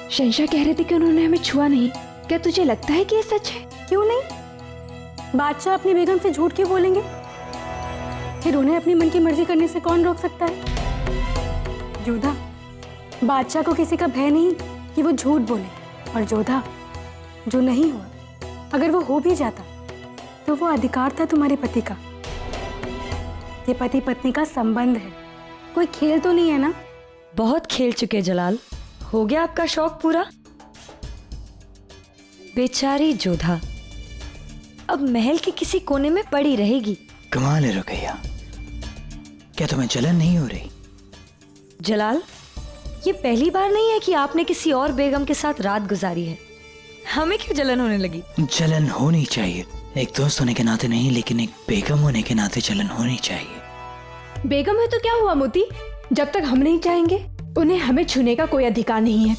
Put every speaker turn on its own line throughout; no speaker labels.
शहंशाह कह रहे थे कि उन्होंने हमें छुआ नहीं। क्या तुझे लगता है कि ये सच है?
क्यों नहीं? बादशाह अपनी बेगम से झूठ क्यों बोलेंगे? फिर उन्हें अपनी मन की मर्जी करने से कौन रोक सकता है? जोधा, बादशाह को किसी का भय नहीं कि वो झूठ बोले। और जोधा, जो नहीं हुआ, अगर वो हो भी जाता तो वो अधिकार था तुम्हारे पति का। ये पति पत्नी का संबंध है, कोई खेल तो नहीं है ना?
बहुत खेल चुके जलाल, हो गया आपका शौक पूरा? बेचारी जोधा अब महल के किसी कोने में पड़ी रहेगी।
कमाल है रुकैया, क्या तुम्हें जलन नहीं हो रही?
जलाल, ये पहली बार नहीं है कि आपने किसी और बेगम के साथ रात गुजारी है। हमें क्यों जलन होने लगी?
जलन होनी चाहिए, एक दोस्त होने के नाते नहीं, लेकिन एक बेगम होने के नाते जलन होनी चाहिए।
बेगम है तो क्या हुआ मोती? जब तक हम नहीं चाहेंगे उन्हें हमें छूने का कोई अधिकार नहीं है।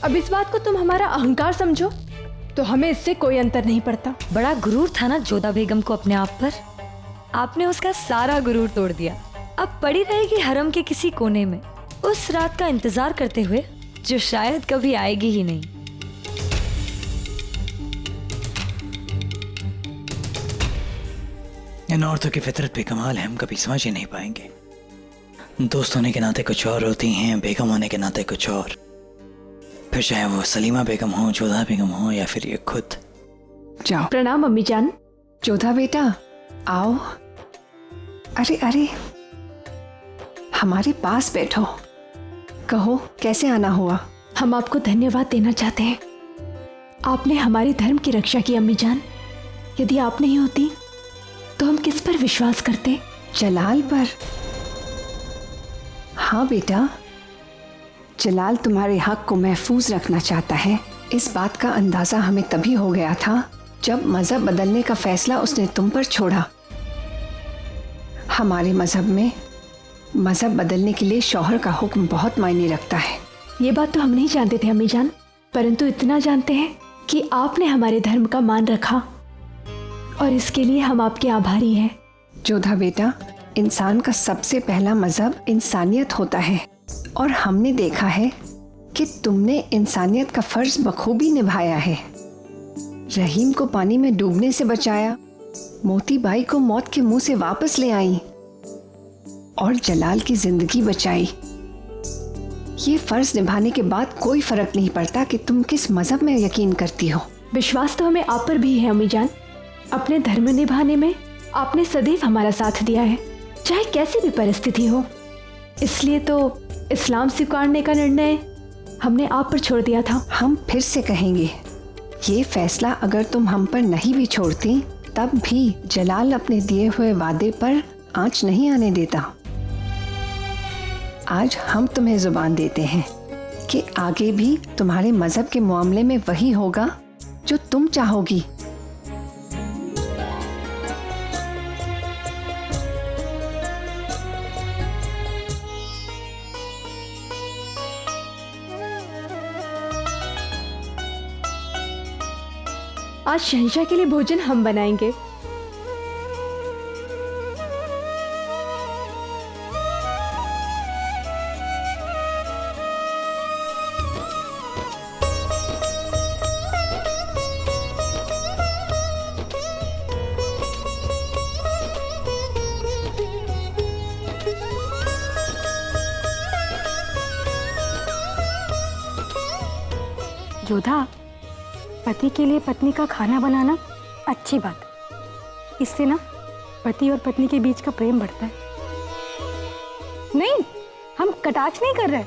अब इस बात को तुम हमारा अहंकार समझो तो हमें इससे कोई अंतर नहीं पड़ता।
बड़ा गुरूर था ना जोधा बेगम को अपने आप पर, आपने उसका सारा गुरूर तोड़ दिया। अब पड़ी रहेगी हरम के किसी कोने में, उस रात का इंतजार करते हुए जो शायद कभी आएगी ही नहीं।
इन औरतों की फितरत पे कमाल है, हम कभी समझ ही नहीं पाएंगे। दोस्त होने के नाते कुछ और होती हैं, बेगम होने के नाते कुछ और। फिर चाहे वो सलीमा बेगम हो, जोधा बेगम हो, या फिर ये खुद।
जाओ।
प्रणाम अम्मी जान।
जोधा बेटा आओ। अरे अरे, हमारे पास बैठो, कहो कैसे आना हुआ?
हम आपको धन्यवाद देना चाहते हैं, आपने हमारे धर्म की रक्षा की अम्मी जान। यदि आप नहीं होती तो हम किस पर विश्वास करते?
जलाल पर। हाँ बेटा, जलाल तुम्हारे हक को महफूज रखना चाहता है। इस बात का अंदाजा हमें तभी हो गया था जब मजहब बदलने का फैसला उसने तुम पर छोड़ा। हमारे मजहब में मजहब बदलने के लिए शौहर का हुक्म बहुत मायने रखता है।
ये बात तो हम नहीं जानते थे अम्मी जान, परंतु इतना जानते हैं कि आपने हमारे धर्म का मान रखा और इसके लिए हम आपके आभारी हैं।
जोधा बेटा, इंसान का सबसे पहला मजहब इंसानियत होता है और हमने देखा है कि तुमने इंसानियत का फर्ज बखूबी निभाया है। रहीम को पानी में डूबने से बचाया, मोती बाई को मौत के मुंह से वापस ले आई और जलाल की जिंदगी बचाई। ये फर्ज निभाने के बाद कोई फर्क नहीं पड़ता कि तुम किस मजहब में यकीन करती हो।
विश्वास तो हमें आप पर भी है अम्मी जान। अपने धर्म निभाने में आपने सदैव हमारा साथ दिया है, चाहे कैसी भी परिस्थिति हो। इसलिए तो इस्लाम स्वीकारने का निर्णय हमने आप पर छोड़ दिया था।
हम फिर से कहेंगे, ये फैसला अगर तुम हम पर नहीं भी छोड़ती तब भी जलाल अपने दिए हुए वादे पर आंच नहीं आने देता। आज हम तुम्हें जुबान देते हैं कि आगे भी तुम्हारे मजहब के मामले में वही होगा जो तुम चाहोगी।
आज शहंशाह के लिए भोजन हम बनाएंगे।
जोधा, पति के लिए पत्नी का खाना बनाना अच्छी बात है। इससे ना पति और पत्नी के बीच का प्रेम बढ़ता है। नहीं, हम कटाक्ष नहीं कर रहे।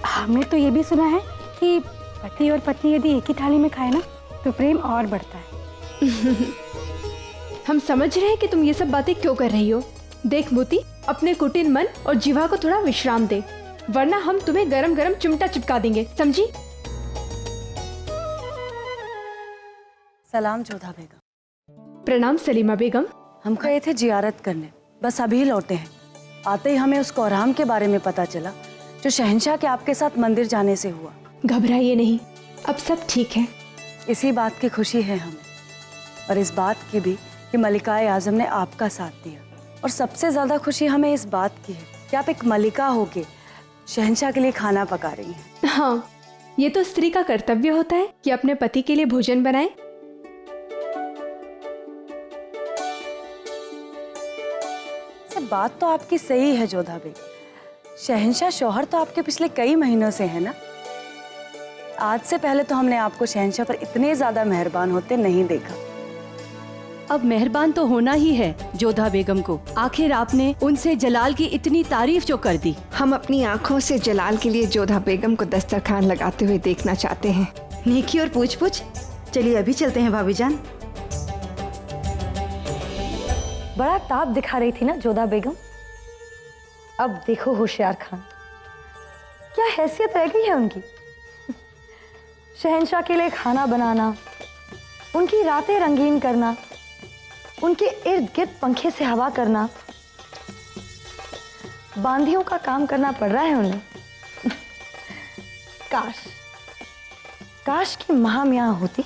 हमने तो ये भी सुना है कि पति और पत्नी यदि एक ही थाली में खाए ना तो प्रेम और बढ़ता है।
हम समझ रहे हैं कि तुम ये सब बातें क्यों कर रही हो। देख मोती, अपने कुटिल मन और जीवा को थोड़ा विश्राम दे, वरना हम तुम्हें गरम गरम चिमटा चिपका देंगे, समझी?
सलाम जोधा बेगम।
प्रणाम सलीमा बेगम।
हम गए थे जियारत करने, बस अभी लौटे हैं। आते ही हमें उस कोहराम के बारे में पता चला जो शहंशाह के आपके साथ मंदिर जाने से हुआ।
घबराइए नहीं, अब सब ठीक है।
इसी बात की खुशी है हमें, और इस बात की भी कि मलिका आजम ने आपका साथ दिया। और सबसे ज्यादा खुशी हमें इस बात की है कि आप एक मलिका होके शहंशाह के लिए खाना पका रही हैं।
हाँ, ये तो स्त्री का कर्तव्य होता है कि अपने पति के लिए भोजन बनाए।
बात तो आपकी सही है जोधा बेगम। शहंशाह शौहर तो आपके पिछले कई महीनों से है ना। आज से पहले तो हमने आपको शहंशाह पर इतने ज्यादा मेहरबान होते नहीं देखा।
अब मेहरबान तो होना ही है जोधा बेगम को। आखिर आपने उनसे जलाल की इतनी तारीफ जो कर दी।
हम अपनी आंखों से जलाल के लिए जोधा बेगम को दस्तरखान लगाते हुए देखना चाहते हैं।
नेकी और पूछ पूछ। चलिए अभी चलते हैं भाभी जान।
बड़ा ताप दिखा रही थी ना जोधा बेगम। अब देखो होशियार खान, क्या हैसियत रह गई है उनकी। शहंशाह के लिए खाना बनाना, उनकी रातें रंगीन करना, उनके इर्द गिर्द पंखे से हवा करना, बांधियों का काम करना पड़ रहा है उन्हें। काश काश की महाम यहाँ होती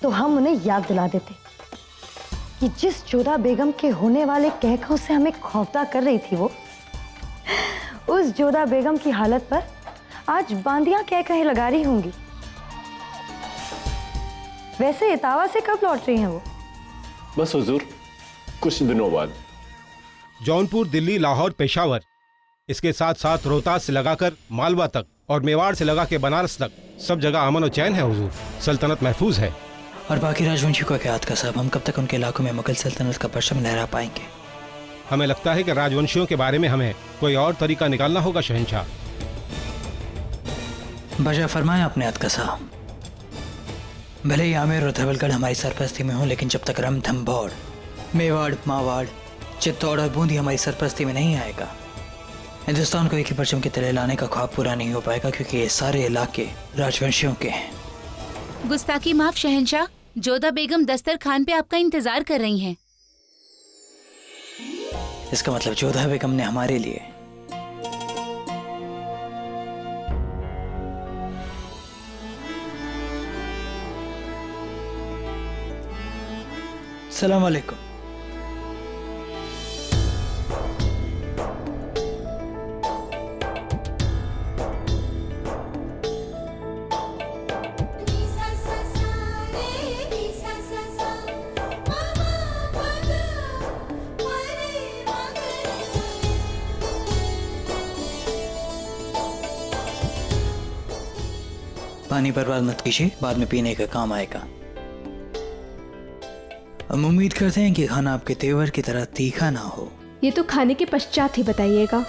तो हम उन्हें याद दिला देते कि जिस जोधा बेगम के होने वाले कहकों से हमें खौफदा कर रही थी वो, उस जोधा बेगम की हालत पर आज बांदियां कह कहे लगा रही होंगी। वैसे इतावा से कब लौट रही हैं वो?
बस हुजूर कुछ दिनों बाद।
जौनपुर, दिल्ली, लाहौर, पेशावर, इसके साथ साथ रोहतास से लगाकर मालवा तक और मेवाड़ से लगा के बनारस तक सब जगह अमन और चैन है हुजूर। सल्तनत महफूज है।
और बाकी राजवंशियों का क्या हाथ का साहब? हम कब तक उनके इलाकों में मुगल सल्तनत का परचम लहरा पाएंगे?
हमें लगता है कि राजवंशियों के बारे में हमें कोई और तरीका निकालना होगा शहंशाह।
बजा फरमाएं अपने हाथ का साहब। भले ही आमेर और धवलगढ़ हमारी सरपरस्ती में हो, लेकिन जब तक रणथंभौर, मेवाड़, मावाड़, चित्तौड़ और बूंदी हमारी सरपरस्ती में नहीं आएगा, हिंदुस्तान को एक ही परचम के तले लाने का ख्वाब पूरा नहीं हो पाएगा, क्योंकि ये सारे इलाके राजवंशियों के हैं।
गुस्ताखी माफ शहंशाह, जोधा बेगम दस्तरखान पे आपका इंतजार कर रही हैं।
इसका मतलब जोधा बेगम ने हमारे लिए सलाम वालेकुम। पानी बर्बाद मत कीजिए, बाद में पीने का काम आएगा। हम उम्मीद करते हैं कि खाना आपके तेवर की तरह तीखा ना हो।
ये तो खाने के पश्चात ही बताइएगा।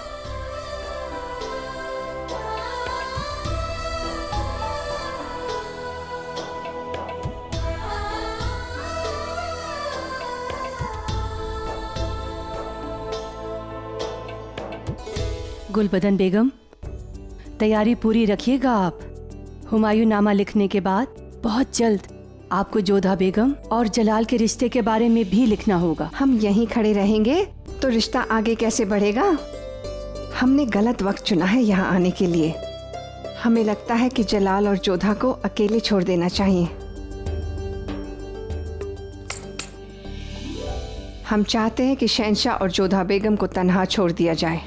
गुलबदन बेगम, तैयारी पूरी रखिएगा आप। हुमायूं नामा लिखने के बाद बहुत जल्द आपको जोधा बेगम और जलाल के रिश्ते के बारे में भी लिखना होगा।
हम यहीं खड़े रहेंगे तो रिश्ता आगे कैसे बढ़ेगा? हमने गलत वक्त चुना है यहाँ आने के लिए। हमें लगता है कि जलाल और जोधा को अकेले छोड़ देना चाहिए। हम चाहते हैं कि शहंशाह और जोधा बेगम को तन्हा छोड़ दिया जाए।